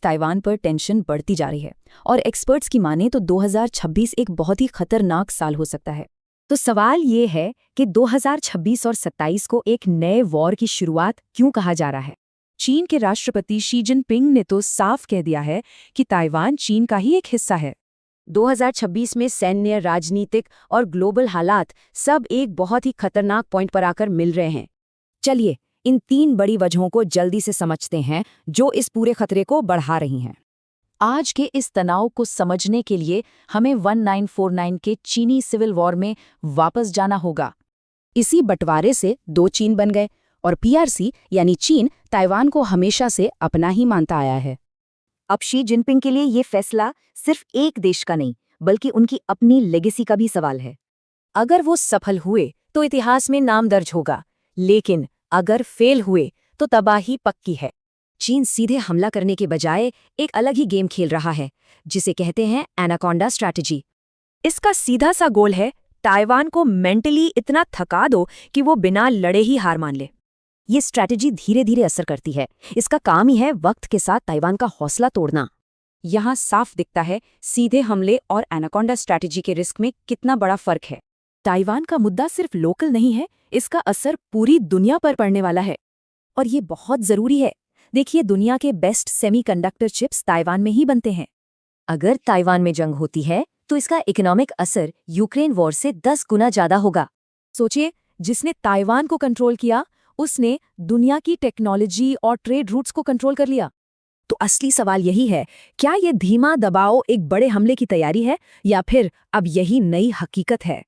Taiwan पर tension बढ़ती जा रही है और एक्सपर्ट्स की माने तो 2026 एक बहुत ही खतरनाक साल हो सकता है। तो सवाल ये है कि 2026 और 27 को एक नए वॉर की शुरुआत क्यों कहा जा रहा है? चीन के राष्ट्रपति शी जिनपिंग ने तो साफ कह दिया है कि ताइवान चीन का ही एक हिस्सा है। 2026 में सैन्य, राजनीतिक और ग्लोबल हालात सब एक बहुत ही खतरनाक पॉइंट पर आकर मिल रहे हैं। चलिए इन 3 बड़ी वजहों को जल्दी से समझते हैं जो इस पूरे खतरे को बढ़ा रही हैं। आज के इस तनाव को समझने के लिए हमें 1949 के चीनी सिविल वॉर में वापस जाना होगा। इसी बंटवारे से 2 चीन बन गए और पीआरसी यानी चीन ताइवान को हमेशा से अपना ही मानता आया है। अब शी जिनपिंग के लिए ये फैसला सिर्फ एक देश का नहीं बल्कि उनकी अपनी लेगेसी का भी सवाल है। अगर वो सफल हुए तो इतिहास में नाम दर्ज होगा, लेकिन अगर फेल हुए तो तबाही पक्की है। चीन सीधे हमला करने के बजाय एक अलग ही गेम खेल रहा है जिसे कहते हैं एनाकोंडा स्ट्रैटेजी। इसका सीधा सा गोल है ताइवान को मेंटली इतना थका दो कि वो बिना लड़े ही हार मान ले। ये स्ट्रैटेजी धीरे धीरे असर करती है। इसका काम ही है वक्त के साथ ताइवान का हौसला तोड़ना। यहाँ साफ दिखता है सीधे हमले और एनाकोंडा स्ट्रैटेजी के रिस्क में कितना बड़ा फर्क है। ताइवान का मुद्दा सिर्फ लोकल नहीं है, इसका असर पूरी दुनिया पर पड़ने वाला है और ये बहुत जरूरी है। देखिए, दुनिया के बेस्ट सेमीकंडक्टर चिप्स ताइवान में ही बनते हैं। अगर ताइवान में जंग होती है तो इसका इकोनॉमिक असर यूक्रेन वॉर से 10 गुना ज्यादा होगा। सोचिए, जिसने ताइवान को कंट्रोल किया उसने दुनिया की टेक्नोलॉजी और ट्रेड रूट्स को कंट्रोल कर लिया। तो असली सवाल यही है, क्या ये धीमा दबाव एक बड़े हमले की तैयारी है या फिर अब यही नई हकीकत है?